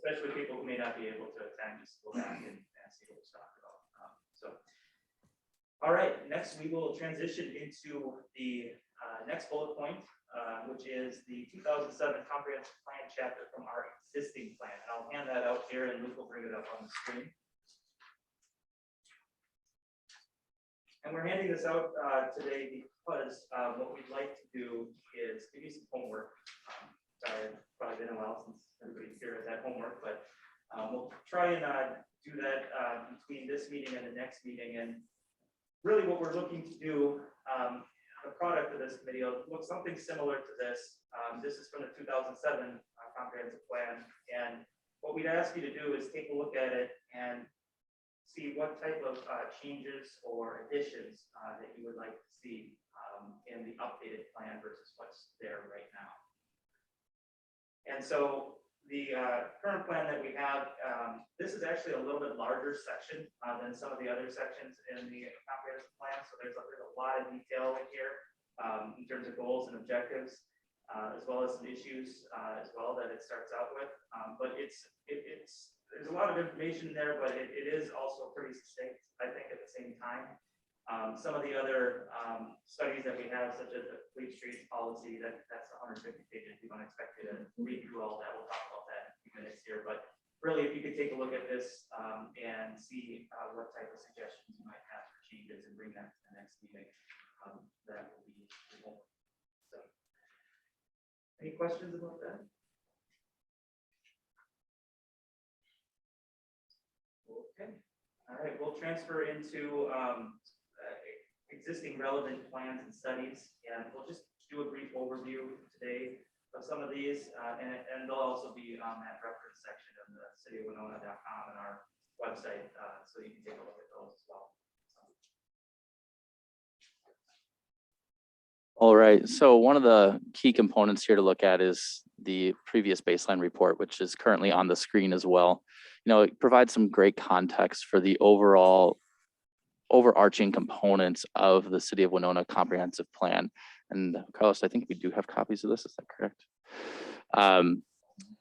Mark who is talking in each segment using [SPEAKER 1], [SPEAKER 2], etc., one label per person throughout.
[SPEAKER 1] especially people who may not be able to attend, just go back and see what we're talking about. All right, next we will transition into the next bullet point, which is the 2007 Comprehensive Plan chapter from our existing plan. And I'll hand that out here, and Luke will bring it up on the screen. And we're handing this out today because what we'd like to do is give you some homework. Sorry, it's probably been a while since everybody here has had homework, but we'll try and do that between this meeting and the next meeting. And really what we're looking to do, the product of this committee will look something similar to this. This is from the 2007 comprehensive plan. And what we'd ask you to do is take a look at it and see what type of changes or additions that you would like to see in the updated plan versus what's there right now. And so the current plan that we have, this is actually a little bit larger section than some of the other sections in the comprehensive plan. So there's a lot of detail in here in terms of goals and objectives, as well as some issues as well that it starts out with. But there's a lot of information there, but it is also pretty succinct, I think, at the same time. Some of the other studies that we have, such as the Fleet Streets policy, that's 150 pages. We don't expect you to read through all that. We'll talk about that in a few minutes here. But really, if you could take a look at this and see what type of suggestions you might have for changes and bring that to the next meeting, that will be helpful. So, any questions about that? Okay. All right. We'll transfer into existing relevant plans and studies, and we'll just do a brief overview today of some of these, and they'll also be on that reference section of the cityofwinona.com and our website, so you can take a look at those as well.
[SPEAKER 2] All right, so one of the key components here to look at is the previous baseline report, which is currently on the screen as well. You know, it provides some great context for the overarching components of the City of Winona Comprehensive Plan. And Carlos, I think we do have copies of this, is that correct?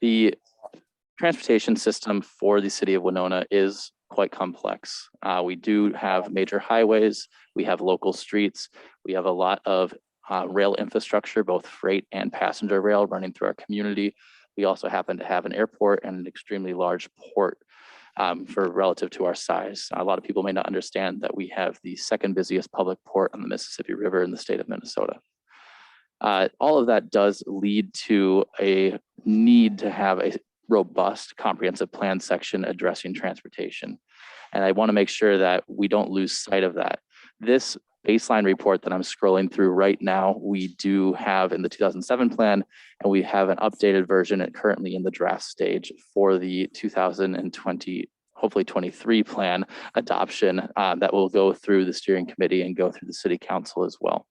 [SPEAKER 2] The transportation system for the City of Winona is quite complex. We do have major highways, we have local streets, we have a lot of rail infrastructure, both freight and passenger rail running through our community. We also happen to have an airport and an extremely large port for relative to our size. A lot of people may not understand that we have the second busiest public port on the Mississippi River in the state of Minnesota. All of that does lead to a need to have a robust comprehensive plan section addressing transportation. And I want to make sure that we don't lose sight of that. This baseline report that I'm scrolling through right now, we do have in the 2007 plan, and we have an updated version currently in the draft stage for the 2020, hopefully 23 plan adoption that will go through the steering committee and go through the city council as well.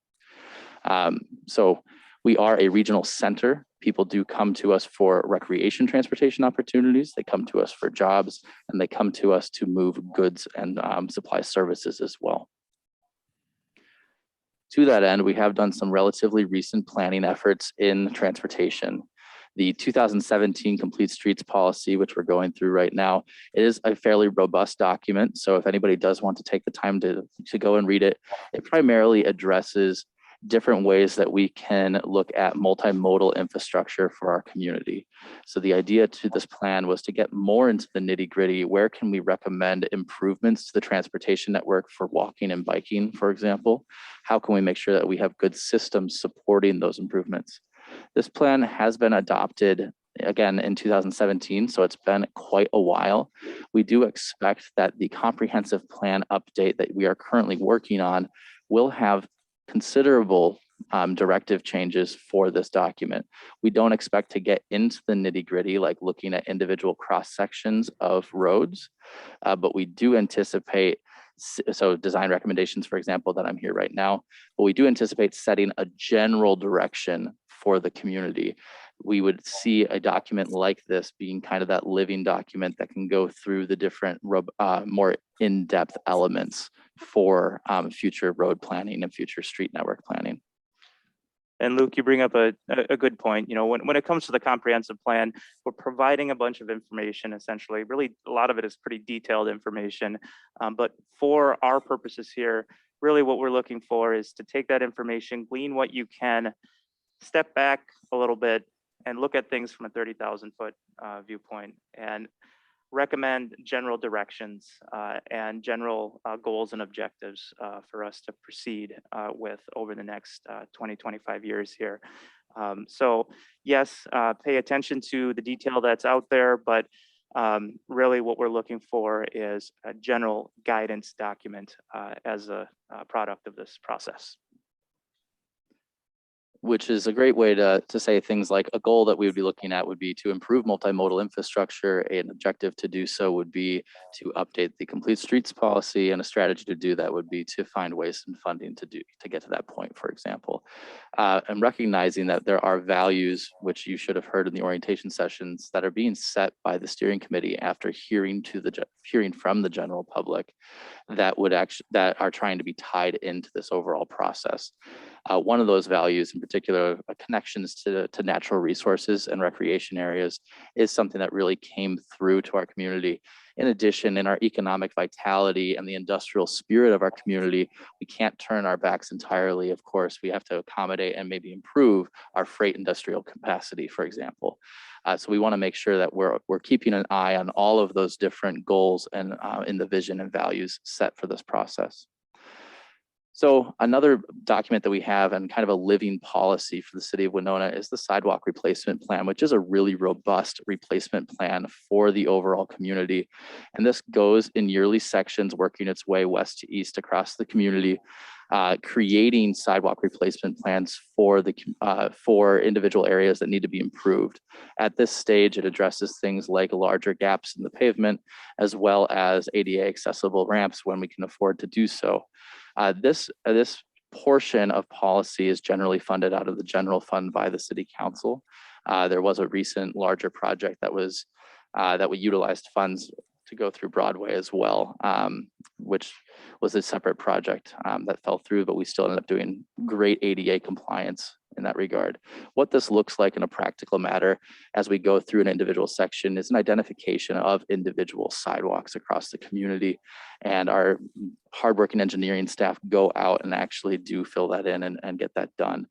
[SPEAKER 2] So we are a regional center. People do come to us for recreation transportation opportunities. They come to us for jobs, and they come to us to move goods and supply services as well. To that end, we have done some relatively recent planning efforts in transportation. The 2017 Complete Streets Policy, which we're going through right now, is a fairly robust document. So if anybody does want to take the time to go and read it, it primarily addresses different ways that we can look at multimodal infrastructure for our community. So the idea to this plan was to get more into the nitty-gritty. Where can we recommend improvements to the transportation network for walking and biking, for example? How can we make sure that we have good systems supporting those improvements? This plan has been adopted again in 2017, so it's been quite a while. We do expect that the comprehensive plan update that we are currently working on will have considerable directive changes for this document. We don't expect to get into the nitty-gritty, like looking at individual cross sections of roads, but we do anticipate, so design recommendations, for example, that I'm here right now, but we do anticipate setting a general direction for the community. We would see a document like this being kind of that living document that can go through the different more in-depth elements for future road planning and future street network planning.
[SPEAKER 3] And Luke, you bring up a good point. You know, when it comes to the comprehensive plan, we're providing a bunch of information, essentially. Really, a lot of it is pretty detailed information. But for our purposes here, really what we're looking for is to take that information, glean what you can, step back a little bit, and look at things from a 30,000 foot viewpoint, and recommend general directions and general goals and objectives for us to proceed with over the next 20-25 years here. So yes, pay attention to the detail that's out there, but really what we're looking for is a general guidance document as a product of this process.
[SPEAKER 2] Which is a great way to say things like a goal that we would be looking at would be to improve multimodal infrastructure. An objective to do so would be to update the complete streets policy, and a strategy to do that would be to find ways and funding to get to that point, for example. And recognizing that there are values, which you should have heard in the orientation sessions, that are being set by the steering committee after hearing from the general public that are trying to be tied into this overall process. One of those values in particular, connections to natural resources and recreation areas, is something that really came through to our community. In addition, in our economic vitality and the industrial spirit of our community, we can't turn our backs entirely. Of course, we have to accommodate and maybe improve our freight industrial capacity, for example. So we want to make sure that we're keeping an eye on all of those different goals and in the vision and values set for this process. So another document that we have, and kind of a living policy for the city of Winona, is the sidewalk replacement plan, which is a really robust replacement plan for the overall community. And this goes in yearly sections, working its way west to east across the community, creating sidewalk replacement plans for individual areas that need to be improved. At this stage, it addresses things like larger gaps in the pavement, as well as ADA accessible ramps when we can afford to do so. This portion of policy is generally funded out of the general fund by the city council. There was a recent larger project that we utilized funds to go through Broadway as well, which was a separate project that fell through, but we still ended up doing great ADA compliance in that regard. What this looks like in a practical matter as we go through an individual section is an identification of individual sidewalks across the community, and our hardworking engineering staff go out and actually do fill that in and get that done.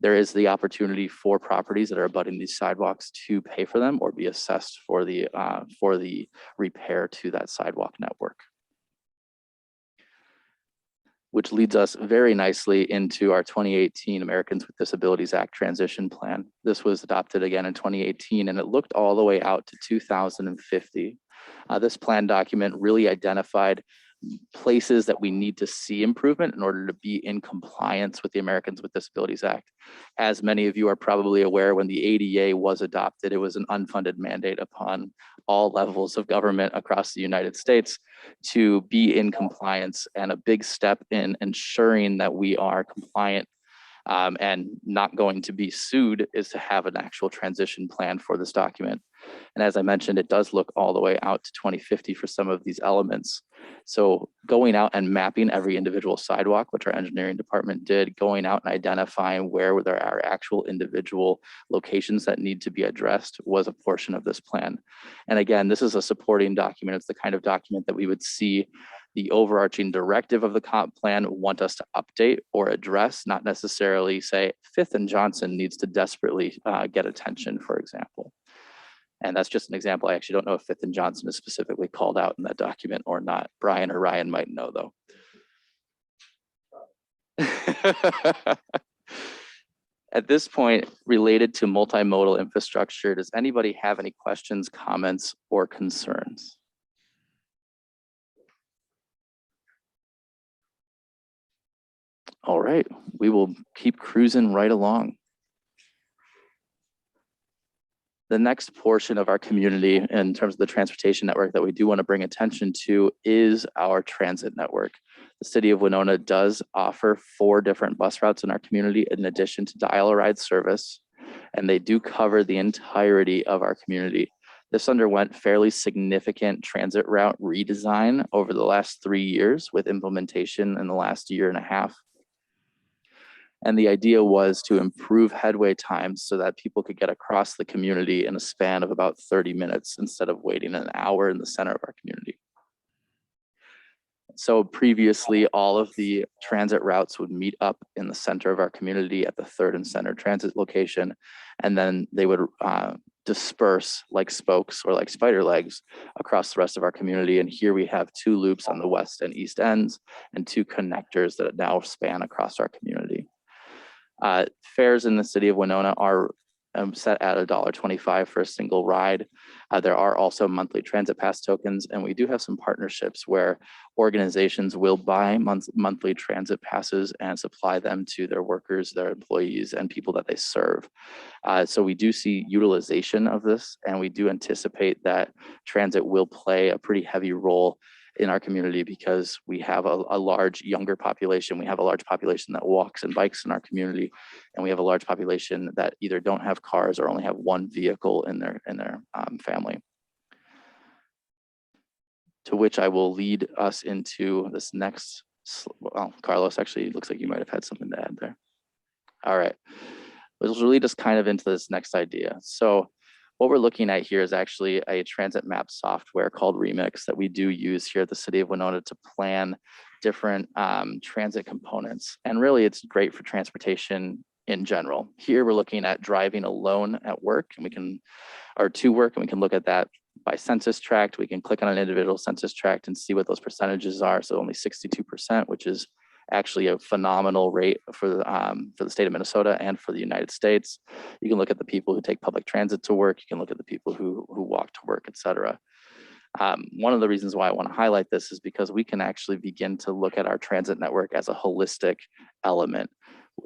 [SPEAKER 2] There is the opportunity for properties that are abutting these sidewalks to pay for them or be assessed for the repair to that sidewalk network. Which leads us very nicely into our 2018 Americans with Disabilities Act Transition Plan. This was adopted again in 2018, and it looked all the way out to 2050. This plan document really identified places that we need to see improvement in order to be in compliance with the Americans with Disabilities Act. As many of you are probably aware, when the ADA was adopted, it was an unfunded mandate upon all levels of government across the United States to be in compliance, and a big step in ensuring that we are compliant and not going to be sued is to have an actual transition plan for this document. And as I mentioned, it does look all the way out to 2050 for some of these elements. So going out and mapping every individual sidewalk, which our engineering department did, going out and identifying where there are actual individual locations that need to be addressed, was a portion of this plan. And again, this is a supporting document. It's the kind of document that we would see the overarching directive of the comp plan want us to update or address, not necessarily say Fifth and Johnson needs to desperately get attention, for example. And that's just an example. I actually don't know if Fifth and Johnson is specifically called out in that document or not. Brian or Ryan might know, though. At this point, related to multimodal infrastructure, does anybody have any questions, comments, or concerns? All right, we will keep cruising right along. The next portion of our community in terms of the transportation network that we do want to bring attention to is our transit network. The city of Winona does offer 4 different bus routes in our community in addition to dial-a-ride service, and they do cover the entirety of our community. This underwent fairly significant transit route redesign over the last 3 years, with implementation in the last 1.5 years. And the idea was to improve headway times so that people could get across the community in a span of about 30 minutes instead of waiting an hour in the center of our community. So previously, all of the transit routes would meet up in the center of our community at the 3rd and Center transit location, and then they would disperse like spokes or like spider legs across the rest of our community. And here we have 2 loops on the west and east ends and 2 connectors that now span across our community. Fares in the city of Winona are set at $1.25 for a single ride. There are also monthly transit pass tokens, and we do have some partnerships where organizations will buy monthly transit passes and supply them to their workers, their employees, and people that they serve. So we do see utilization of this, and we do anticipate that transit will play a pretty heavy role in our community because we have a large younger population. We have a large population that walks and bikes in our community, and we have a large population that either don't have cars or only have one vehicle in their family. To which I will lead us into this next, well, Carlos, actually, it looks like you might have had something to add there. All right, this will lead us kind of into this next idea. So what we're looking at here is actually a transit map software called Remix that we do use here at the city of Winona to plan different transit components. And really, it's great for transportation in general. Here, we're looking at driving alone at work, and we can, or to work, and we can look at that by census tract. We can click on an individual census tract and see what those percentages are. So only 62%, which is actually a phenomenal rate for the state of Minnesota and for the United States. You can look at the people who take public transit to work. You can look at the people who walk to work, et cetera. One of the reasons why I want to highlight this is because we can actually begin to look at our transit network as a holistic element.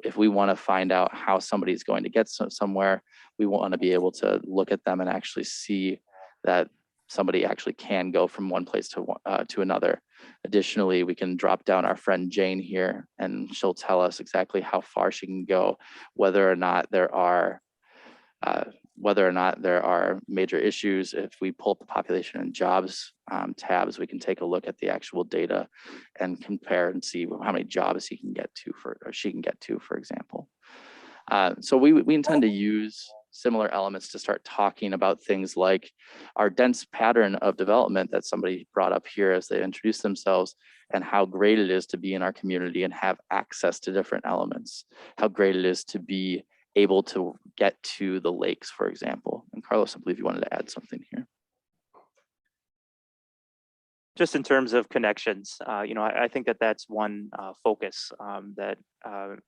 [SPEAKER 2] If we want to find out how somebody's going to get somewhere, we want to be able to look at them and actually see that somebody actually can go from one place to another. Additionally, we can drop down our friend Jane here, and she'll tell us exactly how far she can go, whether or not there are major issues. If we pull up the population and jobs tabs, we can take a look at the actual data and compare and see how many jobs he can get to or she can get to, for example. So we intend to use similar elements to start talking about things like our dense pattern of development that somebody brought up here as they introduced themselves, and how great it is to be in our community and have access to different elements, how great it is to be able to get to the lakes, for example. And Carlos, I believe you wanted to add something here.
[SPEAKER 3] Just in terms of connections, I think that that's one focus that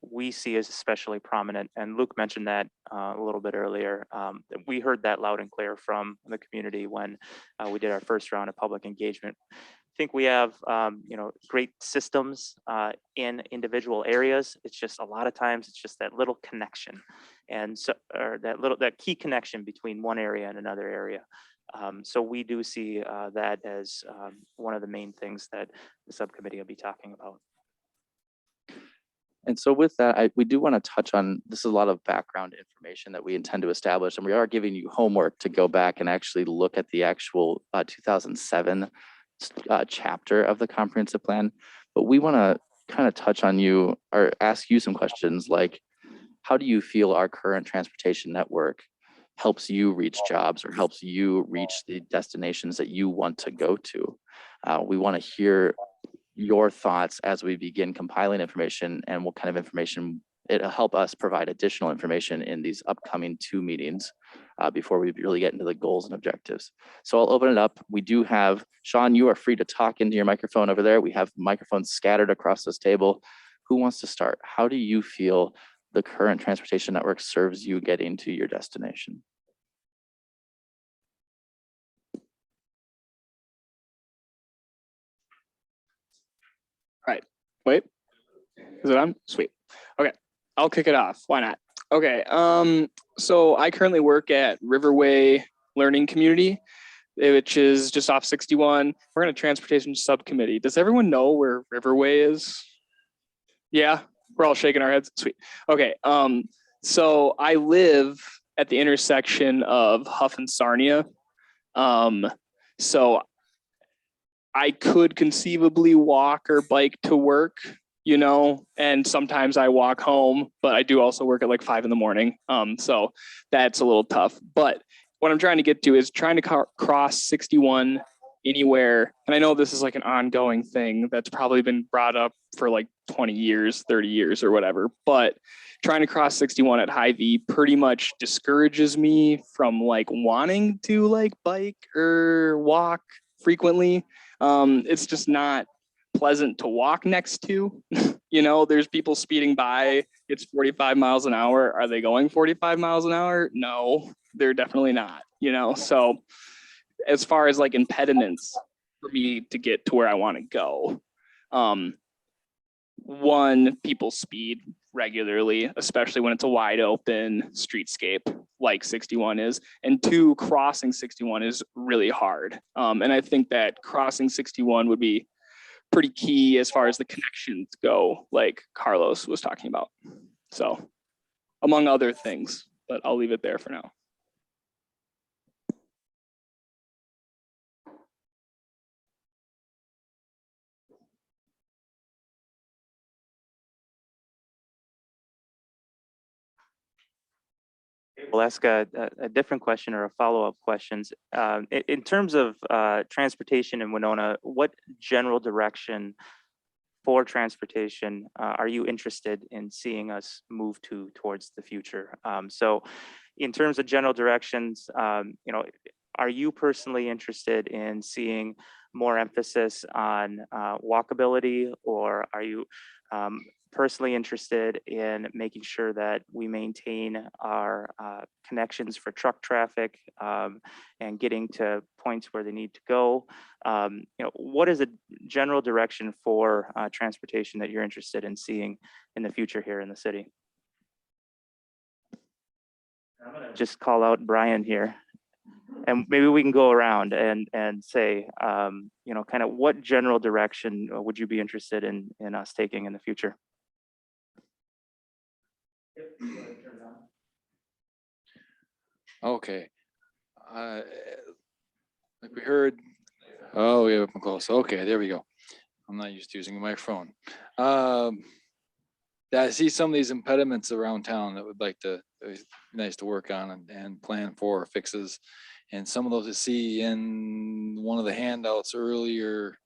[SPEAKER 3] we see as especially prominent. And Luke mentioned that a little bit earlier. We heard that loud and clear from the community when we did our first round of public engagement. I think we have, great systems in individual areas. It's just a lot of times it's just that little connection, and so or that key connection between one area and another area. So we do see that as one of the main things that the subcommittee will be talking about.
[SPEAKER 2] And so with that, we do want to touch on, this is a lot of background information that we intend to establish, and we are giving you homework to go back and actually look at the actual 2007 chapter of the comprehensive plan. But we want to kind of touch on you or ask you some questions like, how do you feel our current transportation network helps you reach jobs or helps you reach the destinations that you want to go to? We want to hear your thoughts as we begin compiling information, and what kind of information it'll help us provide additional information in these upcoming 2 meetings before we really get into the goals and objectives. So I'll open it up. We do have, Sean, you are free to talk into your microphone over there. We have microphones scattered across this table. Who wants to start? How do you feel the current transportation network serves you getting to your destination?
[SPEAKER 4] Right. Wait. Is it on? Sweet. Okay. I'll kick it off. Why not? Okay. So I currently work at Riverway Learning Community, which is just off 61. We're in a transportation subcommittee. Does everyone know where Riverway is? Yeah, we're all shaking our heads. Sweet. Okay. So I live at the intersection of Huff and Sarnia. So I could conceivably walk or bike to work. you know, and sometimes I walk home, but I do also work at like 5 a.m. So that's a little tough. But what I'm trying to get to is trying to cross 61 anywhere. And I know this is like an ongoing thing that's probably been brought up for like 20 years, 30 years or whatever, but trying to cross 61 at Hy-Vee pretty much discourages me from like wanting to like bike or walk frequently. It's just not pleasant to walk next to. You know, there's people speeding by, it's 45 miles an hour. Are they going 45 miles an hour? No, they're definitely not, you know? So as far as like impediments for me to get to where I want to go, one, people speed regularly, especially when it's a wide open streetscape like 61 is, and two, crossing 61 is really hard. And I think that crossing 61 would be pretty key as far as the connections go, like Carlos was talking about. So among other things, but I'll leave it there for now.
[SPEAKER 3] We'll ask a different question or a follow-up questions. In terms of transportation in Winona, what general direction for transportation are you interested in seeing us move towards the future? So in terms of general directions, you know, are you personally interested in seeing more emphasis on walkability, or are you personally interested in making sure that we maintain our connections for truck traffic and getting to points where they need to go? You know, what is a general direction for transportation that you're interested in seeing in the future here in the city? I'm gonna just call out Brian here, and maybe we can go around and say, you know, kind of what general direction would you be interested in us taking in the future?
[SPEAKER 5] Okay. Like we heard, oh, we have up close. Okay, there we go. I'm not used to using a microphone. I see some of these impediments around town that would like to, it's nice to work on and plan for fixes. And some of those I see in one of the handouts earlier,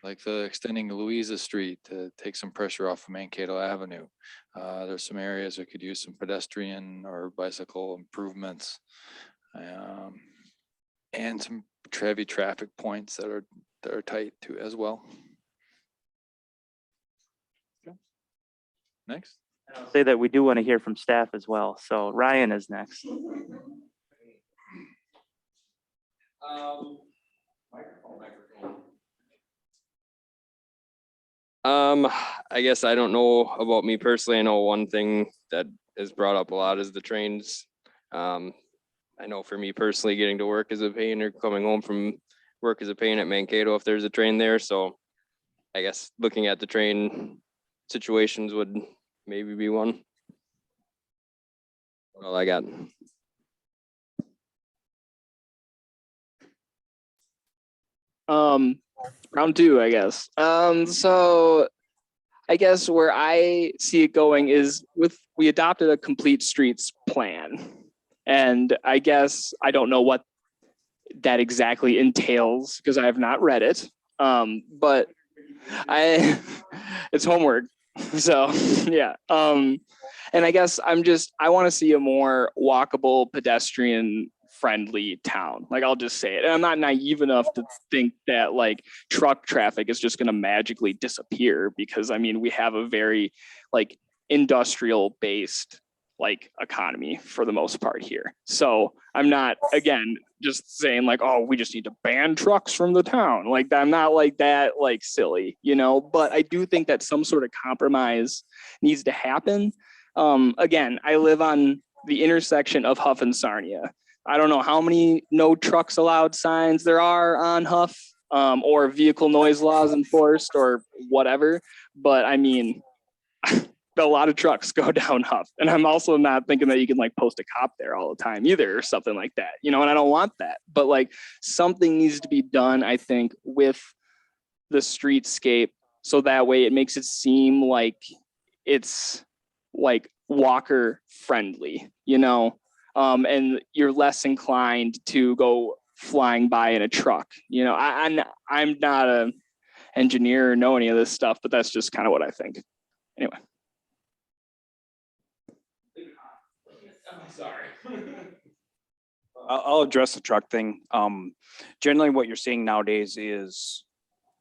[SPEAKER 5] like the extending Louisa Street to take some pressure off of Mankato Avenue. There's some areas that could use some pedestrian or bicycle improvements. And some heavy traffic points that are tight too as well. Okay. Next.
[SPEAKER 3] I'll say that we do want to hear from staff as well. So Ryan is next.
[SPEAKER 6] I guess I don't know about me personally. I know one thing that is brought up a lot is the trains. I know for me personally, getting to work is a pain, or coming home from work is a pain at Mankato if there's a train there. So I guess looking at the train situations would maybe be one. Well, I got.
[SPEAKER 4] Round two, I guess. So I guess where I see it going is we adopted a complete streets plan. And I guess I don't know what that exactly entails because I have not read it. But it's homework. So yeah. And I guess I want to see a more walkable, pedestrian friendly town. Like, I'll just say it. And I'm not naive enough to think that like truck traffic is just going to magically disappear, because I mean, we have a very like industrial based like economy for the most part here. So I'm not, again, just saying like, oh, we just need to ban trucks from the town. Like, I'm not like that, like silly, you know, but I do think that some sort of compromise needs to happen. Again, I live on the intersection of Huff and Sarnia. I don't know how many no trucks allowed signs there are on Huff, or vehicle noise laws enforced or whatever. But I mean, a lot of trucks go down Huff. And I'm also not thinking that you can like post a cop there all the time either, or something like that, you know, and I don't want that. But like something needs to be done, I think, with the streetscape So that way it makes it seem like it's like walker friendly, you know? And you're less inclined to go flying by in a truck. You know, I'm not a engineer or know any of this stuff, but that's just kind of what I think. Anyway.
[SPEAKER 1] Sorry.
[SPEAKER 7] I'll address the truck thing. Generally what you're seeing nowadays is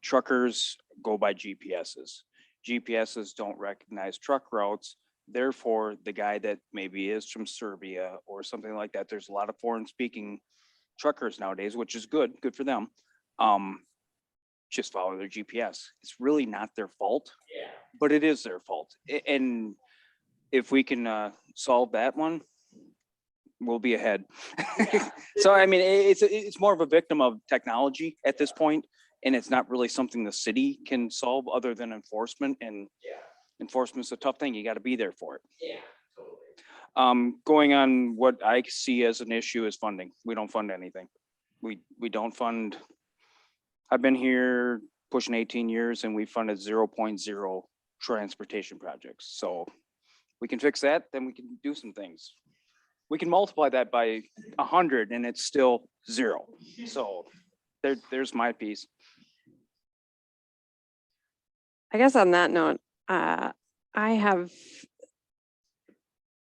[SPEAKER 7] truckers go by GPSs. GPSs don't recognize truck routes. Therefore, the guy that maybe is from Serbia or something like that, there's a lot of foreign speaking truckers nowadays, which is good for them. Just follow their GPS. It's really not their fault, but it is their fault. And if we can solve that one, we'll be ahead. So, I mean, it's more of a victim of technology at this point, and it's not really something the city can solve other than enforcement, and enforcement's a tough thing. You got to be there for it.
[SPEAKER 1] Yeah, totally.
[SPEAKER 7] Going on what I see as an issue is funding. We don't fund anything. We don't fund. I've been here pushing 18 years and we funded 0.0 transportation projects. So we can fix that, then we can do some things. We can multiply that by 100 and it's still 0. So there's my piece.
[SPEAKER 8] I guess on that note, I have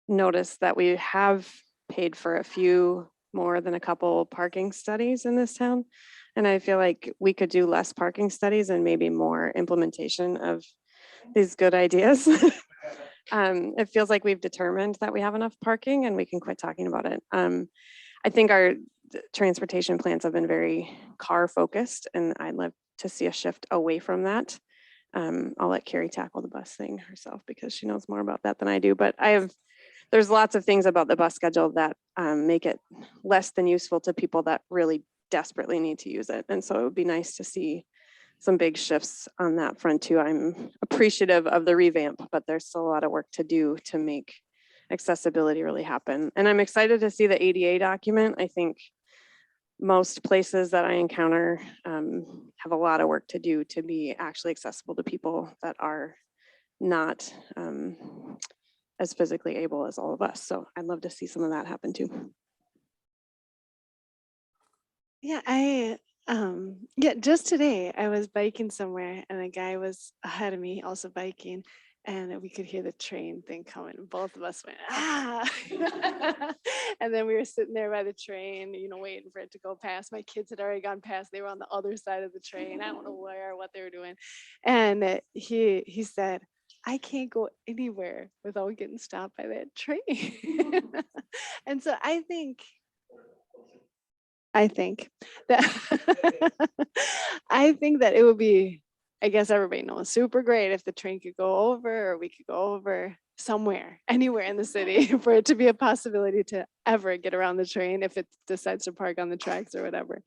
[SPEAKER 8] noticed that we have paid for a few more than a couple parking studies in this town. And I feel like we could do less parking studies and maybe more implementation of these good ideas. It feels like we've determined that we have enough parking and we can quit talking about it. I think our transportation plans have been very car focused, and I'd love to see a shift away from that. I'll let Carrie tackle the bus thing herself because she knows more about that than I do, but there's lots of things about the bus schedule that make it less than useful to people that really desperately need to use it. And so it would be nice to see some big shifts on that front too. I'm appreciative of the revamp, but there's still a lot of work to do to make accessibility really happen. And I'm excited to see the ADA document. I think most places that I encounter have a lot of work to do to be actually accessible to people that are not as physically able as all of us. So I'd love to see some of that happen too.
[SPEAKER 9] Yeah, just today I was biking somewhere and a guy was ahead of me also biking, and we could hear the train thing coming. Both of us went, ah. And then we were sitting there by the train, waiting for it to go past. My kids had already gone past. They were on the other side of the train. I don't know where or what they were doing. And he said, I can't go anywhere without getting stopped by that train. And so I think that I think that it would be, I guess everybody knows, super great if the train could go over, or we could go over somewhere, anywhere in the city, for it to be a possibility to ever get around the train if it decides to park on the tracks or whatever.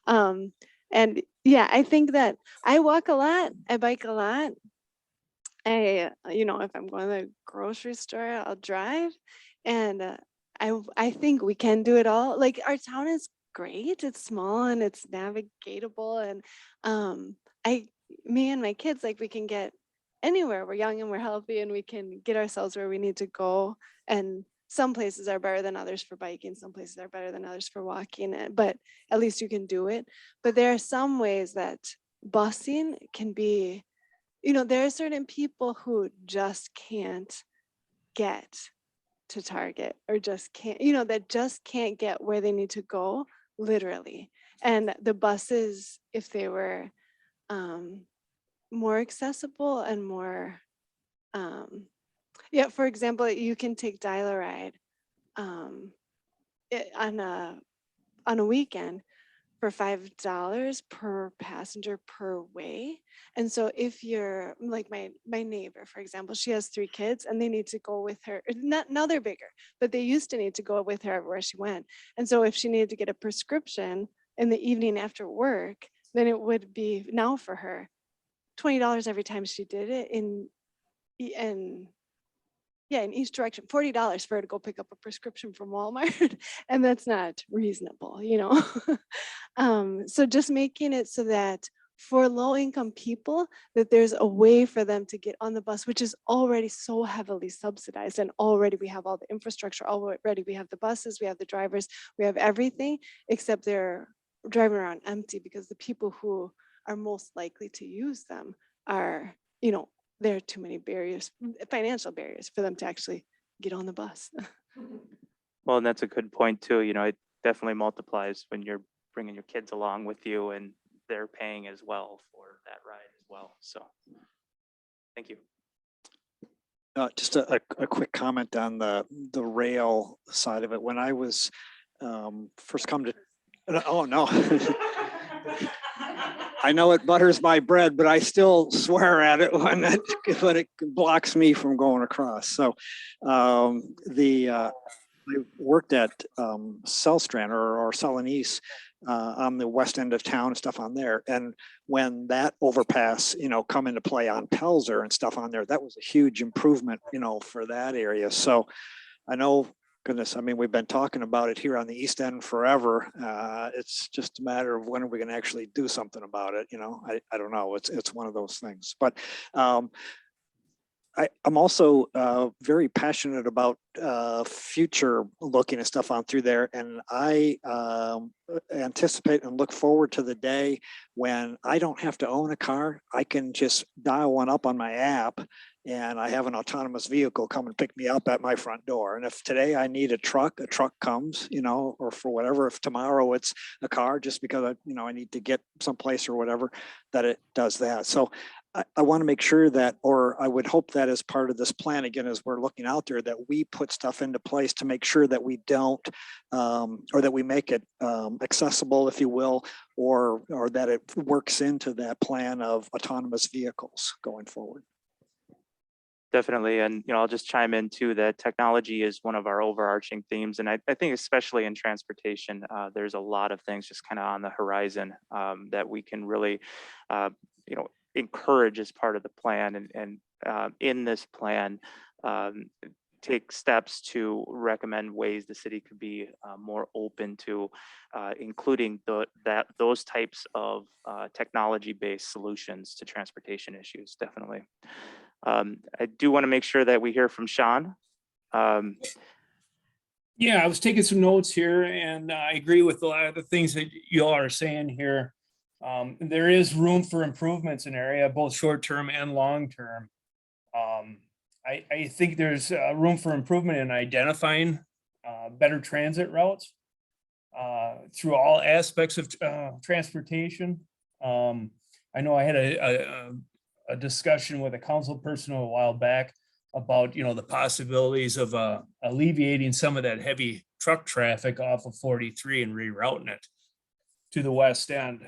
[SPEAKER 9] And yeah, I think that I walk a lot, I bike a lot. If I'm going to the grocery store, I'll drive. And I think we can do it all. Like, our town is great. It's small and it's navigatable. And me and my kids, like, we can get anywhere. We're young and we're healthy and we can get ourselves where we need to go. And some places are better than others for biking. Some places are better than others for walking, but at least you can do it. But there are some ways that busing can be, there are certain people who just can't get to Target, or just can't, that just can't get where they need to go, literally. And the buses, if they were more accessible and more, for example, you can take Dial-A-Ride on a weekend for $5 per passenger per way. And so if you're like my neighbor, for example, she has 3 kids and they need to go with her. Now they're bigger, but they used to need to go with her everywhere she went. And so if she needed to get a prescription in the evening after work, then it would be now for her $20 every time she did it in each direction, $40 for her to go pick up a prescription from Walmart. And that's not reasonable, So just making it so that for low income people, that there's a way for them to get on the bus, which is already so heavily subsidized. And already we have all the infrastructure, already we have the buses, we have the drivers, we have everything, except they're driving around empty because the people who are most likely to use them are, you know, there are too many barriers, financial barriers for them to actually get on the bus.
[SPEAKER 3] Well, and that's a good point too. You know, it definitely multiplies when you're bringing your kids along with you and they're paying as well for that ride as well. So, thank you.
[SPEAKER 10] Just a quick comment on the rail side of it. When I was first come to, oh no. I know it butters my bread, but I still swear at it when it blocks me from going across. So I worked at Cellstrand or Celanese on the west end of town and stuff on there. And when that overpass, come into play on Pelzer and stuff on there, that was a huge improvement, for that area. So I know, goodness, I mean, we've been talking about it here on the East End forever. It's just a matter of when are we going to actually do something about it. I don't know. It's one of those things. But I'm also very passionate about future looking at stuff on through there. And I anticipate and look forward to the day when I don't have to own a car. I can just dial one up on my app and I have an autonomous vehicle come and pick me up at my front door. And if today I need a truck comes, or for whatever, if tomorrow it's a car, just because I need to get someplace or whatever, that it does that. So I want to make sure that, or I would hope that as part of this plan, again, as we're looking out there, that we put stuff into place to make sure that we don't, or that we make it accessible, if you will, or that it works into that plan of autonomous vehicles going forward.
[SPEAKER 3] Definitely. And, I'll just chime in too, that technology is one of our overarching themes. And I think especially in transportation, there's a lot of things just kind of on the horizon that we can really, encourage as part of the plan and in this plan, take steps to recommend ways the city could be more open to including those types of technology-based solutions to transportation issues, definitely. I do want to make sure that we hear from Sean.
[SPEAKER 11] Yeah, I was taking some notes here and I agree with a lot of the things that you all are saying here. There is room for improvements in area, both short-term and long-term. I think there's room for improvement in identifying better transit routes through all aspects of transportation. I know I had a discussion with a council person a while back about, the possibilities of alleviating some of that heavy truck traffic off of 43 and rerouting it to the west end.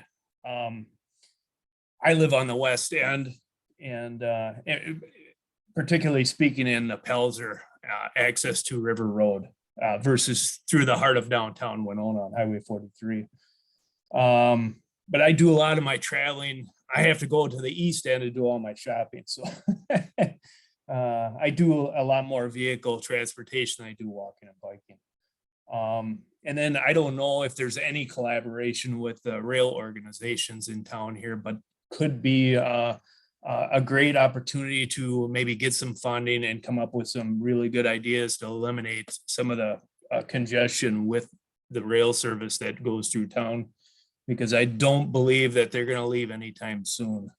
[SPEAKER 11] I live on the west end and particularly speaking in the Pelzer access to River Road versus through the heart of downtown Winona on Highway 43. But I do a lot of my traveling. I have to go to the east end to do all my shopping. So I do a lot more vehicle transportation than I do walking and biking. And then I don't know if there's any collaboration with the rail organizations in town here, but could be a great opportunity to maybe get some funding and come up with some really good ideas to eliminate some of the congestion with the rail service that goes through town, because I don't believe that they're going to leave anytime soon.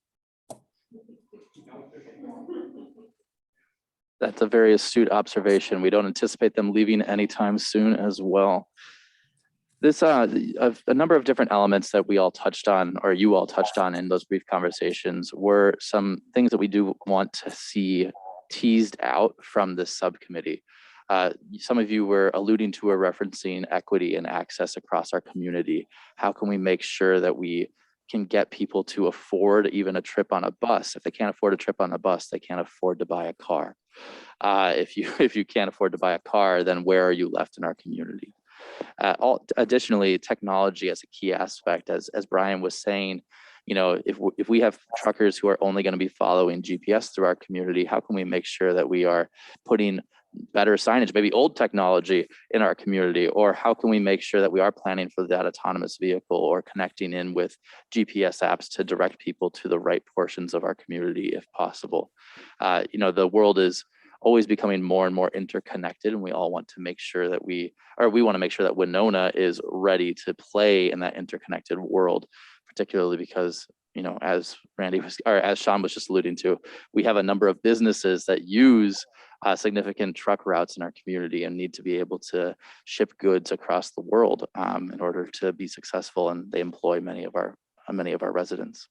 [SPEAKER 2] That's a very astute observation. We don't anticipate them leaving anytime soon as well. This a number of different elements that we all touched on, or you all touched on in those brief conversations, were some things that we do want to see teased out from this subcommittee. Some of you were alluding to or referencing equity and access across our community. How can we make sure that we can get people to afford even a trip on a bus? If they can't afford a trip on a bus, they can't afford to buy a car. If you can't afford to buy a car, then where are you left in our community? Additionally, technology as a key aspect, as Brian was saying, if we have truckers who are only going to be following GPS through our community, how can we make sure that we are putting better signage, maybe old technology in our community? Or how can we make sure that we are planning for that autonomous vehicle or connecting in with GPS apps to direct people to the right portions of our community if possible? The world is always becoming more and more interconnected, and we all want to make sure that we want to make sure that Winona is ready to play in that interconnected world, particularly because, as as Sean was just alluding to, we have a number of businesses that use significant truck routes in our community and need to be able to ship goods across the world in order to be successful, and they employ many of our residents.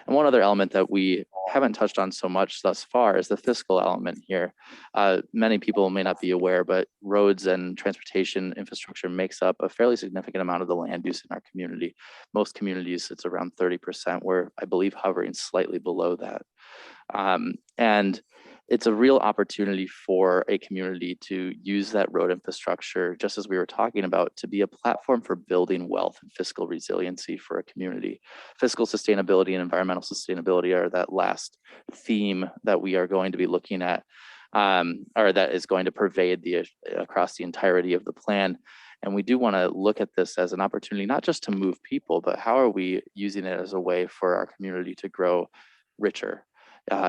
[SPEAKER 2] And one other element that we haven't touched on so much thus far is the fiscal element here. Many people may not be aware, but roads and transportation infrastructure makes up a fairly significant amount of the land use in our community. Most communities, it's around 30%. We're, I believe, hovering slightly below that. And it's a real opportunity for a community to use that road infrastructure, just as we were talking about, to be a platform for building wealth and fiscal resiliency for a community. Fiscal sustainability and environmental sustainability are that last theme that we are going to be looking at, or that is going to pervade across the entirety of the plan. And we do want to look at this as an opportunity, not just to move people, but how are we using it as a way for our community to grow richer?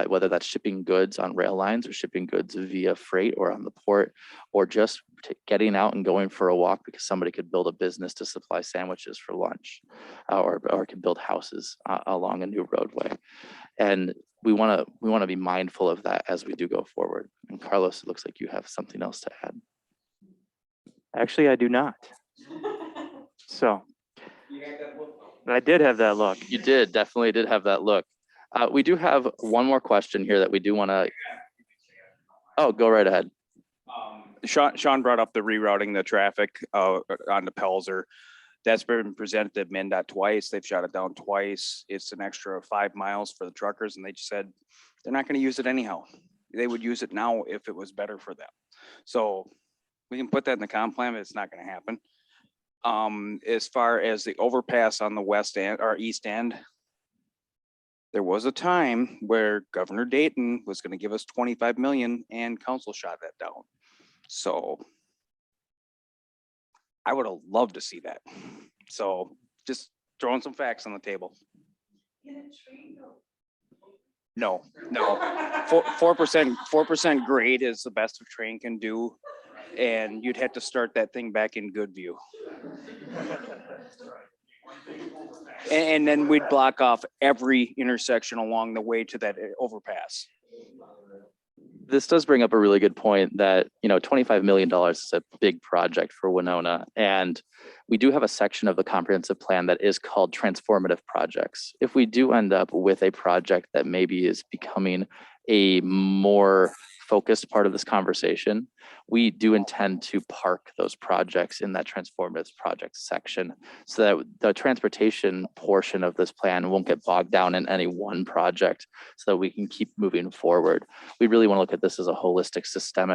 [SPEAKER 2] Whether that's shipping goods on rail lines or shipping goods via freight or on the port, or just getting out and going for a walk because somebody could build a business to supply sandwiches for lunch, or could build houses along a new roadway. And we want to be mindful of that as we do go forward. And Carlos, it looks like you have something else to add.
[SPEAKER 3] Actually, I do not. So I did have that look.
[SPEAKER 2] You definitely did have that look. We do have one more question here that we do want to. Oh, go right ahead.
[SPEAKER 7] Sean brought up the rerouting the traffic on the Pelzer. That's been presented to MnDOT twice. They've shot it down twice. It's an extra 5 miles for the truckers, and they just said they're not going to use it anyhow. They would use it now if it was better for them. So we can put that in the comp plan, but it's not going to happen. As far as the overpass on the west end or east end, there was a time where Governor Dayton was going to give us 25 million and council shot that down. So I would have loved to see that. So just throwing some facts on the table. No. 4% grade is the best a train can do. And you'd have to start that thing back in Goodview. And then we'd block off every intersection along the way to that overpass.
[SPEAKER 2] This does bring up a really good point that, $25 million is a big project for Winona. And we do have a section of the comprehensive plan that is called transformative projects. If we do end up with a project that maybe is becoming a more focused part of this conversation, we do intend to park those projects in that transformative projects section so that the transportation portion of this plan won't get bogged down in any one project, so that we can keep moving forward. We really want to look at this as a holistic system,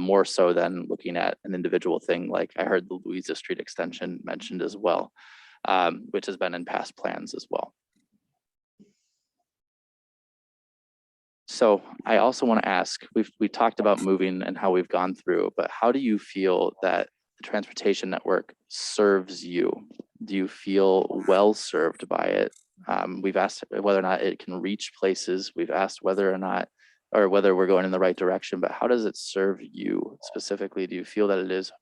[SPEAKER 2] more so than looking at an individual thing. Like I heard the Louisa Street extension mentioned as well, which has been in past plans as well. So I also want to ask, we talked about moving and how we've gone through, but how do you feel that the transportation network serves you? Do you feel well served by it? We've asked whether or not it can reach places. We've asked whether we're going in the right direction, but how does it serve you specifically? Do you feel that it is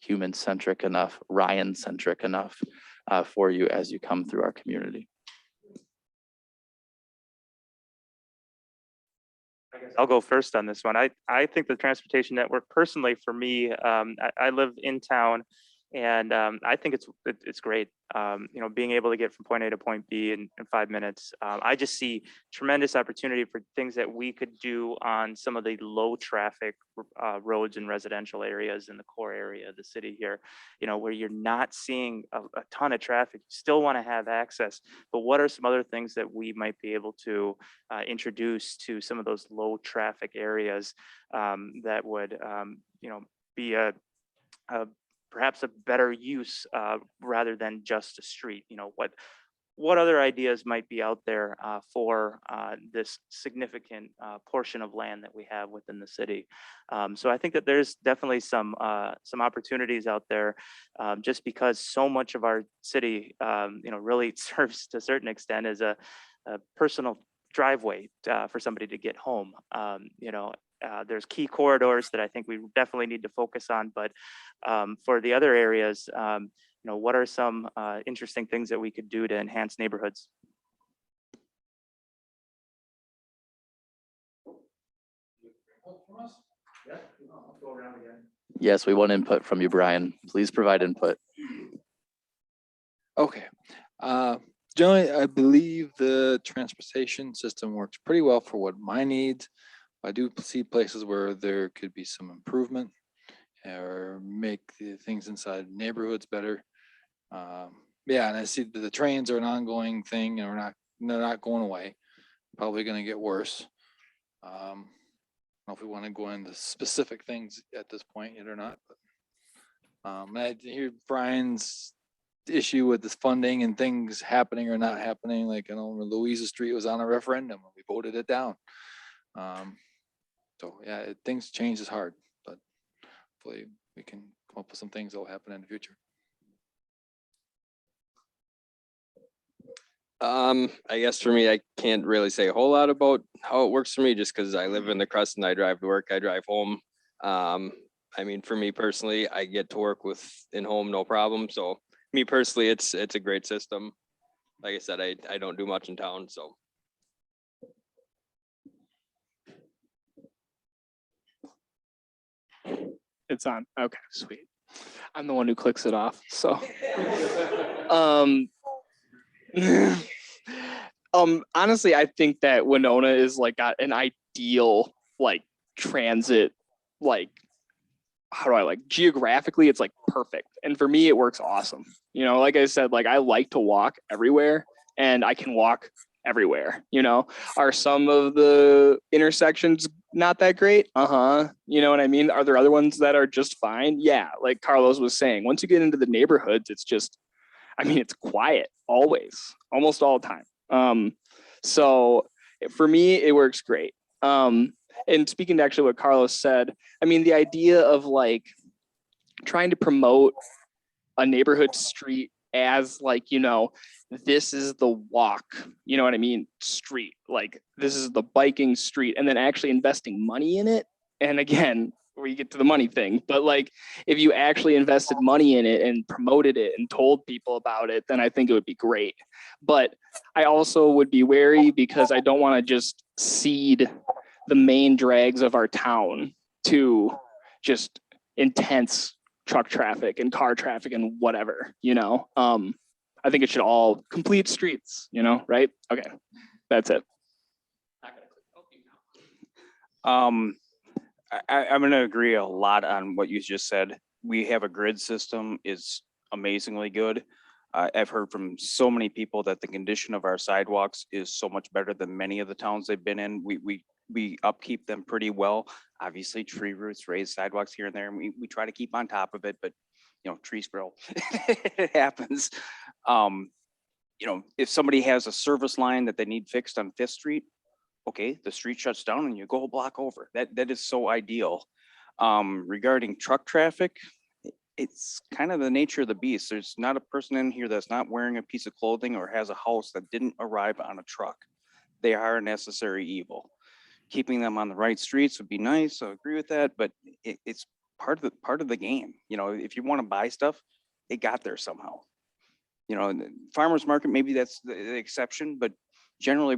[SPEAKER 2] human-centric enough, Ryan-centric enough for you as you come through our community?
[SPEAKER 3] I'll go first on this one. I think the transportation network, personally, for me, I live in town, and I think it's great. Being able to get from point A to point B in 5 minutes. I just see tremendous opportunity for things that we could do on some of the low traffic roads and residential areas in the core area of the city here, where you're not seeing a ton of traffic. You still want to have access, but what are some other things that we might be able to introduce to some of those low traffic areas that would be perhaps a better use rather than just a street? what other ideas might be out there for this significant portion of land that we have within the city. So I think that there's definitely some opportunities out there, just because so much of our city, really serves to a certain extent as a personal driveway for somebody to get home. There's key corridors that I think we definitely need to focus on, but for the other areas, what are some interesting things that we could do to enhance neighborhoods?
[SPEAKER 1] Yeah, I'll go around again.
[SPEAKER 2] Yes, we want input from you, Brian. Please provide input.
[SPEAKER 5] Okay. Generally, I believe the transportation system works pretty well for what my needs. I do see places where there could be some improvement or make the things inside neighborhoods better. Yeah, and I see that the trains are an ongoing thing and they're not going away. Probably going to get worse. I don't know if we want to go into specific things at this point yet or not. But, I hear Brian's issue with this funding and things happening or not happening. Like I know Louisa Street was on a referendum and we voted it down. So yeah, things change is hard, but hopefully we can come up with some things that will happen in the future.
[SPEAKER 6] I guess for me, I can't really say a whole lot about how it works for me just because I live in the Crescent. I drive to work, I drive home. I mean, for me personally, I get to work in home, no problem. So me personally, it's a great system. Like I said, I don't do much in town, so.
[SPEAKER 4] It's on. Okay, sweet. I'm the one who clicks it off. So, honestly, I think that Winona is like got an ideal like transit, like how do I like geographically, it's like perfect. And for me, it works awesome. Like I said, like I like to walk everywhere and I can walk everywhere. Are some of the intersections not that great? You know what I mean? Are there other ones that are just fine? Yeah, like Carlos was saying, once you get into the neighborhoods, it's just, it's quiet always, almost all the time. So for me, it works great. And speaking to actually what Carlos said, the idea of like trying to promote a neighborhood street as like, this is the walk, street, like this is the biking street, and then actually investing money in it. And again, we get to the money thing, but like if you actually invested money in it and promoted it and told people about it, then I think it would be great. But I also would be wary because I don't want to just cede the main drags of our town to just intense truck traffic and car traffic and whatever, I think it should all complete streets, right? Okay, that's it.
[SPEAKER 7] I'm going to agree a lot on what you just said. We have a grid system is amazingly good. I've heard from so many people that the condition of our sidewalks is so much better than many of the towns they've been in. We upkeep them pretty well. Obviously, tree roots, raised sidewalks here and there, and we try to keep on top of it, but trees grow. It happens. If somebody has a service line that they need fixed on 5th Street, okay, the street shuts down and you go a block over. That is so ideal. Regarding truck traffic, it's kind of the nature of the beast. There's not a person in here that's not wearing a piece of clothing or has a house that didn't arrive on a truck. They are a necessary evil. Keeping them on the right streets would be nice. I agree with that, but it's part of the game. If you want to buy stuff, it got there somehow. The farmer's market, maybe that's the exception, but generally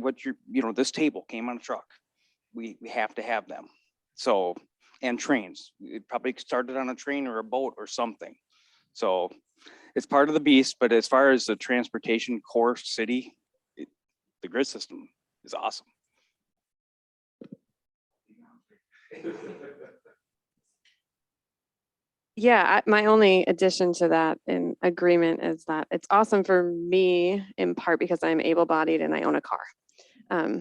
[SPEAKER 7] this table came on a truck. We have to have them. So, and trains, it probably started on a train or a boat or something. So it's part of the beast, but as far as the transportation core city, the grid system is awesome.
[SPEAKER 8] Yeah, my only addition to that in agreement is that it's awesome for me in part because I'm able-bodied and I own a car.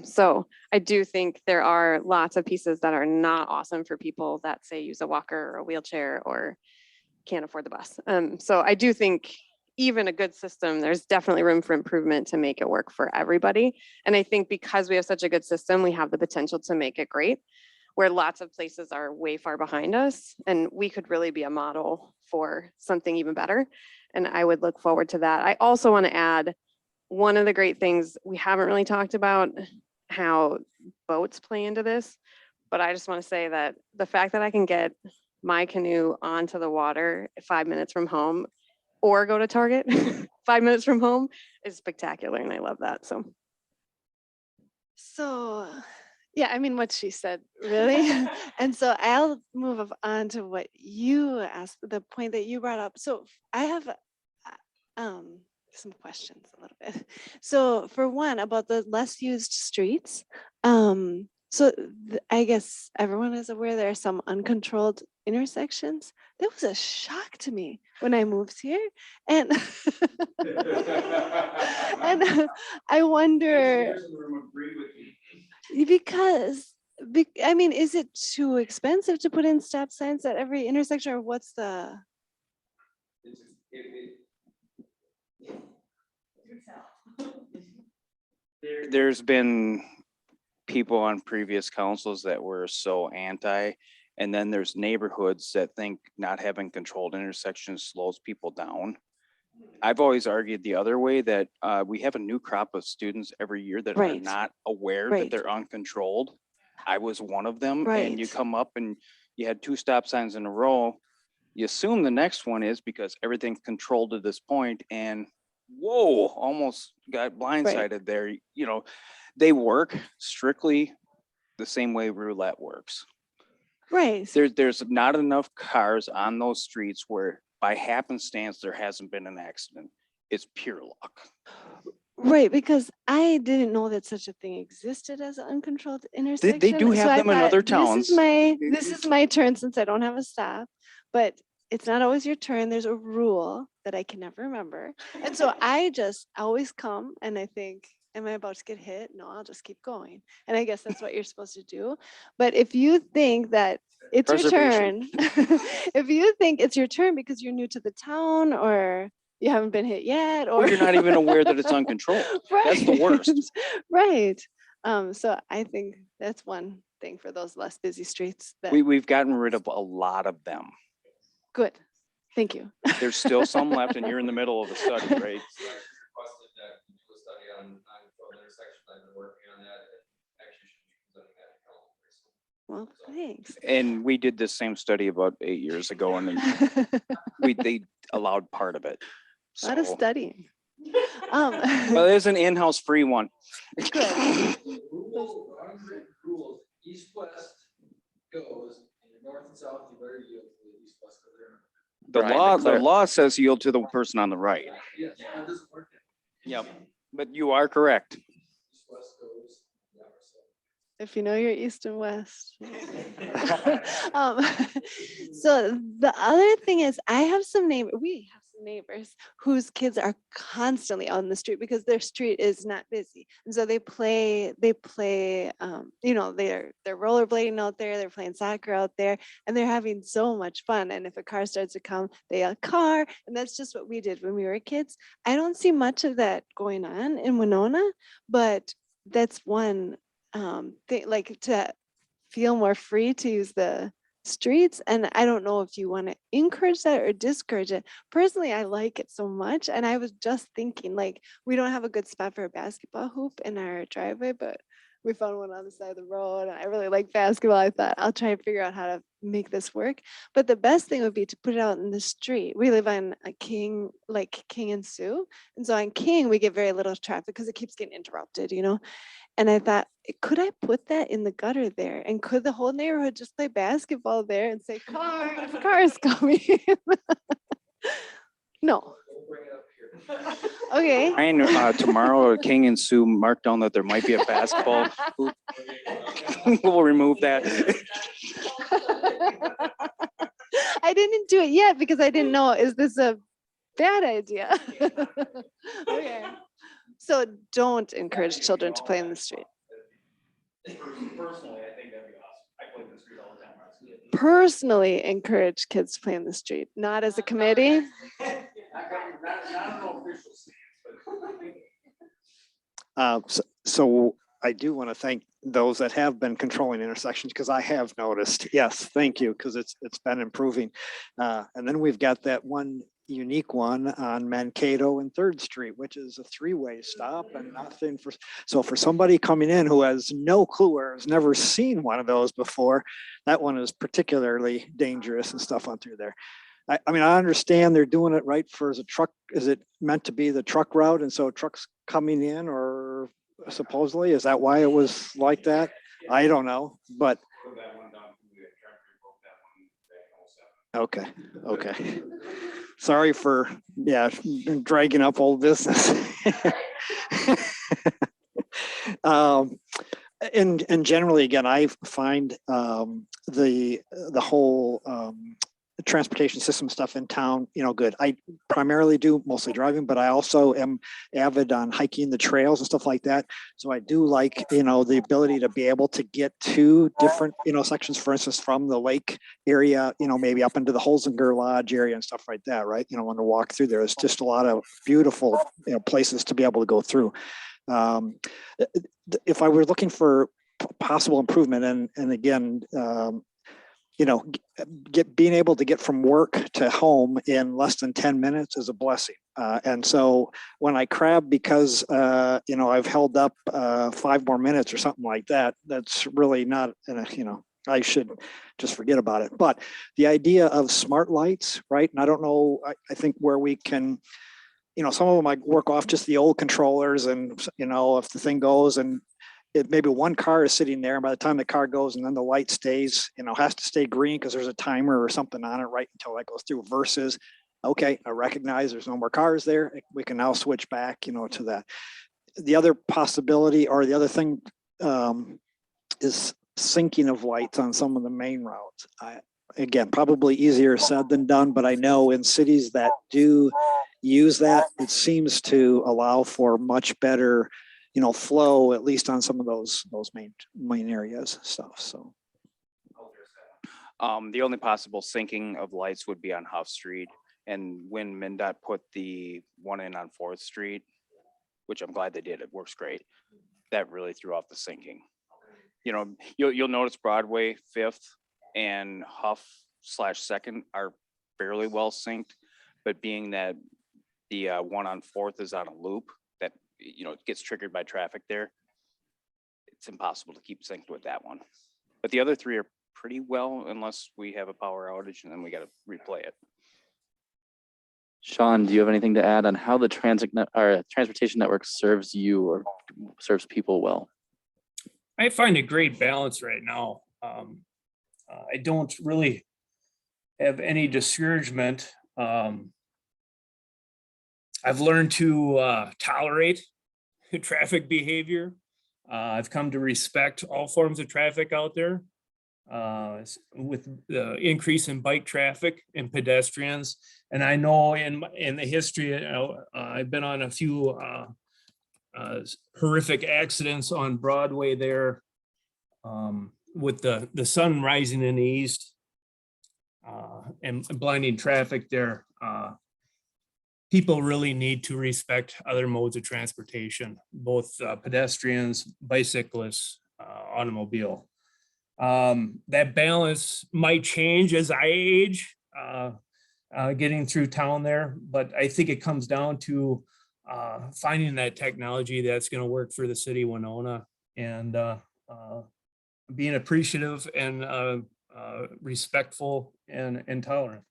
[SPEAKER 8] So I do think there are lots of pieces that are not awesome for people that say use a walker or a wheelchair or can't afford the bus. So I do think even a good system, there's definitely room for improvement to make it work for everybody. And I think because we have such a good system, we have the potential to make it great, where lots of places are way far behind us, and we could really be a model for something even better. And I would look forward to that. I also want to add, one of the great things we haven't really talked about, how boats play into this, but I just want to say that the fact that I can get my canoe onto the water 5 minutes from home or go to Target 5 minutes from home is spectacular, and I love that.
[SPEAKER 9] So, yeah, I mean, what she said, really. And so I'll move on to what you asked, the point that you brought up. So I have some questions a little bit. So for one, about the less used streets. I guess everyone is aware there are some uncontrolled intersections. That was a shock to me when I moved here. And and I wonder, because I mean, is it too expensive to put in stop signs at every intersection, or what's the?
[SPEAKER 7] There's been people on previous councils that were so anti, and then there's neighborhoods that think not having controlled intersections slows people down. I've always argued the other way, that we have a new crop of students every year that are
[SPEAKER 9] Right.
[SPEAKER 7] not aware
[SPEAKER 9] Right.
[SPEAKER 7] that they're uncontrolled. I was one of them, and you
[SPEAKER 9] Right.
[SPEAKER 7] come up and you had 2 stop signs in a row. You assume the next one is because everything's controlled to this point, and whoa, almost got blindsided there. You know, they work strictly the same way roulette works.
[SPEAKER 9] Right.
[SPEAKER 7] There's not enough cars on those streets where by happenstance there hasn't been an accident. It's pure luck.
[SPEAKER 9] Right, because I didn't know that such a thing existed as an uncontrolled intersection.
[SPEAKER 7] They do have
[SPEAKER 9] I
[SPEAKER 7] them in other
[SPEAKER 9] thought, This
[SPEAKER 7] towns.
[SPEAKER 9] is my turn since I don't have a stop, but it's not always your turn. There's a rule that I can never remember. And so I just always come and I think, am I about to get hit? No, I'll just keep going. And I guess that's what you're supposed to do. But if you think that it's your turn,
[SPEAKER 7] Preservation.
[SPEAKER 9] if you think it's your turn because you're new to the town or you haven't been hit yet, or
[SPEAKER 7] Or you're not even aware that it's uncontrolled. That's the worst.
[SPEAKER 9] Right. So I think that's one thing for those less busy streets. That
[SPEAKER 7] We've gotten rid of a lot of them.
[SPEAKER 9] good. Thank you.
[SPEAKER 7] There's still some left, and you're in the middle of a study, right?
[SPEAKER 6] Requested that we do a study on controlled intersections. I've been working on that. Actually should be presenting that to council very soon.
[SPEAKER 9] Well, thanks.
[SPEAKER 7] And we did this same study about 8 years ago, and then they allowed part of it.
[SPEAKER 9] A lot of
[SPEAKER 7] So-
[SPEAKER 9] studying.
[SPEAKER 7] Well, there's an in-house free one.
[SPEAKER 5] Rules, east-west goes, and your north and south, you better yield to the east-west.
[SPEAKER 7] The law says yield to the person on the right.
[SPEAKER 5] Yes, that doesn't work.
[SPEAKER 7] Yep, but you are correct.
[SPEAKER 5] East-west goes, yeah, so.
[SPEAKER 9] If you know your east and west. So the other thing is we have some neighbors whose kids are constantly on the street because their street is not busy. And so they play, you know, they're rollerblading out there, they're playing soccer out there, and they're having so much fun. And if a car starts to come, they yell car. And that's just what we did when we were kids. I don't see much of that going on in Winona, but that's one thing, like to feel more free to use the streets. And I don't know if you want to encourage that or discourage it. Personally, I like it so much. And I was just thinking, like, we don't have a good spot for a basketball hoop in our driveway, but we found one on the side of the road. And I really like basketball. I thought I'll try to figure out how to make this work. But the best thing would be to put it out in the street. We live on a King, like King and Sioux. And so on King, we get very little traffic because it keeps getting interrupted, you know? And I thought, could I put that in the gutter there? And could the whole neighborhood just play basketball there and say, car, if a car is coming? No. Okay.
[SPEAKER 7] Ryan, tomorrow, King and Sue marked down that there might be a basketball. We'll remove that.
[SPEAKER 9] I didn't do it yet because I didn't know, is this a bad idea? Okay. So don't encourage children to play in the street.
[SPEAKER 1] Personally, I think that'd be awesome. I play in the street all the time.
[SPEAKER 9] Personally encourage kids to play in the street, not as a committee.
[SPEAKER 10] So I do want to thank those that have been controlling intersections, because I have noticed. Yes, thank you, because it's been improving. And then we've got that one unique one on Mankato and Third Street, which is a three-way stop and nothing for. So for somebody coming in who has no clue or has never seen one of those before, that one is particularly dangerous and stuff on through there. I mean, I understand they're doing it right for as a truck. Is it meant to be the truck route? And so trucks coming in, or supposedly, is that why it was like that? I don't know, but. Okay, okay. Sorry for, dragging up old business. And generally, again, I find the whole transportation system stuff in town, good. I primarily do mostly driving, but I also am avid on hiking the trails and stuff like that. So I do like, the ability to be able to get to different, sections, for instance, from the lake area, maybe up into the Holzinger Lodge area and stuff like that, right? When to walk through there, it's just a lot of beautiful, places to be able to go through. If I were looking for possible improvement, and again, being able to get from work to home in less than 10 minutes is a blessing. And so when I crab because, I've held up 5 more minutes or something like that, that's really not, I should just forget about it. But the idea of smart lights, right? And I don't know, I think where we can, some of them might work off just the old controllers, and, if the thing goes and maybe one car is sitting there, and by the time the car goes and then the light stays, has to stay green because there's a timer or something on it right until that goes through, versus, okay, I recognize there's no more cars there. We can now switch back, to that. The other possibility, or the other thing, is syncing of lights on some of the main routes. Again, probably easier said than done, but I know in cities that do use that, it seems to allow for much better flow, at least on some of those main areas stuff. So
[SPEAKER 7] the only possible syncing of lights would be on Huff Street, and when MnDOT put the one in on 4th Street, which I'm glad they did, it works great. That really threw off the syncing. You'll notice Broadway 5th and Huff/2nd are fairly well synced, but being that the one on 4th is on a loop, that it gets triggered by traffic there, it's impossible to keep synced with that one. But the other 3 are pretty well, unless we have a power outage and then we got to replay it.
[SPEAKER 2] Sean, do you have anything to add on how the transportation network serves you or serves people well?
[SPEAKER 11] I find a great balance right now. I don't really have any discouragement. I've learned to tolerate traffic behavior. I've come to respect all forms of traffic out there. With the increase in bike traffic and pedestrians, and I know in the history, I've been on a few horrific accidents on Broadway there, with the sun rising in the east and blinding traffic there. People really need to respect other modes of transportation, both pedestrians, bicyclists, automobile. That balance might change as I age, getting through town there, but I think it comes down to finding that technology that's going to work for the city of Winona, and being appreciative and respectful and tolerant.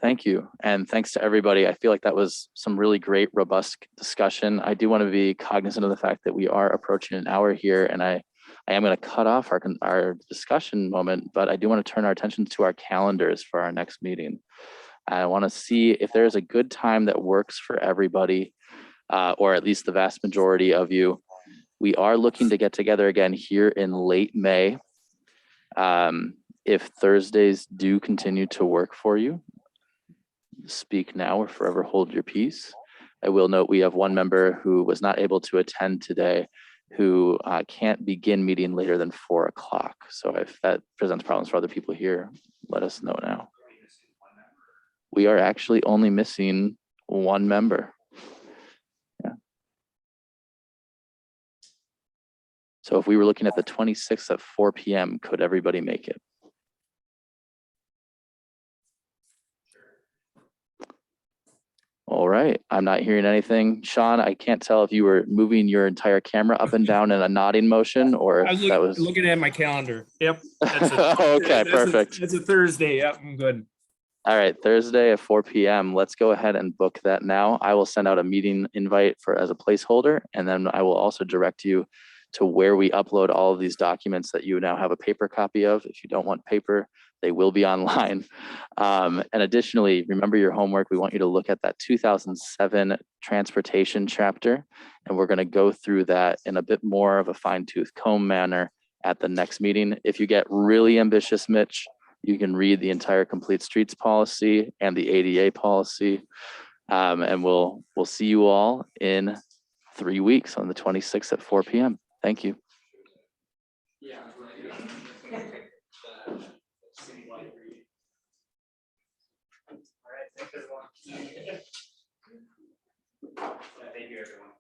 [SPEAKER 2] Thank you. And thanks to everybody. I feel like that was some really great, robust discussion. I do want to be cognizant of the fact that we are approaching an hour here, and I am going to cut off our discussion moment, but I do want to turn our attention to our calendars for our next meeting. I want to see if there's a good time that works for everybody, or at least the vast majority of you. We are looking to get together again here in late May. If Thursdays do continue to work for you, speak now or forever hold your peace. I will note we have one member who was not able to attend today, who can't begin meeting later than 4 o'clock. So if that presents problems for other people here, let us know now. we are actually only missing one member. Yeah. So if we were looking at the 26th at 4 p.m., could everybody make it? All right, I'm not hearing anything. Sean, I can't tell if you were moving your entire camera up and down in a nodding motion or
[SPEAKER 11] I was
[SPEAKER 2] if that was.
[SPEAKER 11] looking at my calendar. Yep. That's
[SPEAKER 2] Okay, perfect.
[SPEAKER 11] It's a Thursday. Yep, I'm good.
[SPEAKER 2] All right, Thursday at 4 p.m. Let's go ahead and book that now. I will send out a meeting invite for as a placeholder, and then I will also direct you to where we upload all of these documents that you now have a paper copy of. If you don't want paper, they will be online. And additionally, remember your homework. We want you to look at that 2007 transportation chapter, and we're going to go through that in a bit more of a fine-tooth comb manner at the next meeting. If you get really ambitious, Mitch, you can read the entire complete streets policy and the ADA policy. And we'll see you all in 3 weeks on the 26th at 4 p.m. Thank you.
[SPEAKER 1] Thanks, everyone. Thank you, everyone.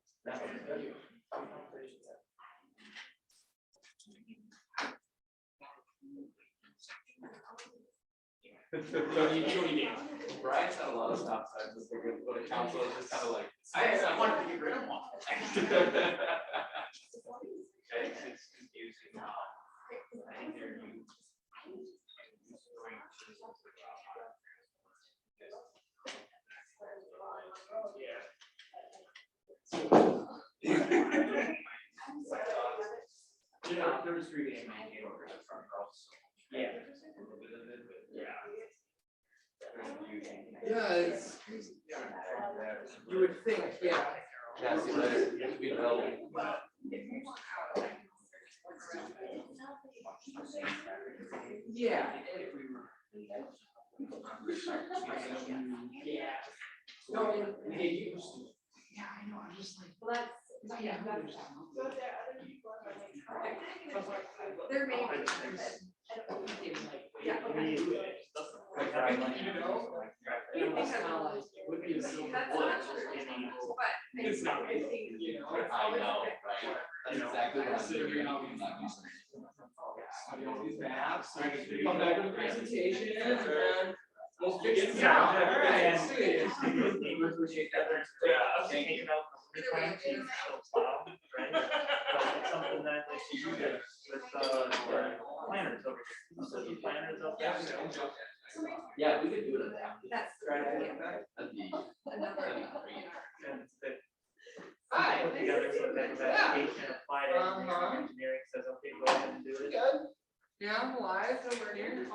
[SPEAKER 2] Brian's had a lot of stop signs. But the council is just kind of like, I wanted to get rid of one. It's confusing. I think they're new. There was 3 days I came over to the front house. Yeah. Yeah, it's, you would think, yeah. Yeah, see you later. You have to be available. Yeah. Yeah. No, they used to. Yeah, I know, I'm just like. Well, that's, yeah. There may be. Yeah. It's not. I know, right? That's exactly what I'm doing. Come back to the presentation and we'll fix it. Yeah, all right. We appreciate that. Yeah. Taking out the time to plow, right? But it's something that they should do with planners over here. So the planners up there. Yeah, we could do it. That's that'd be put together so that application applied engineering says, okay, go ahead and do it. Good. Yeah, I'm live, so we're here.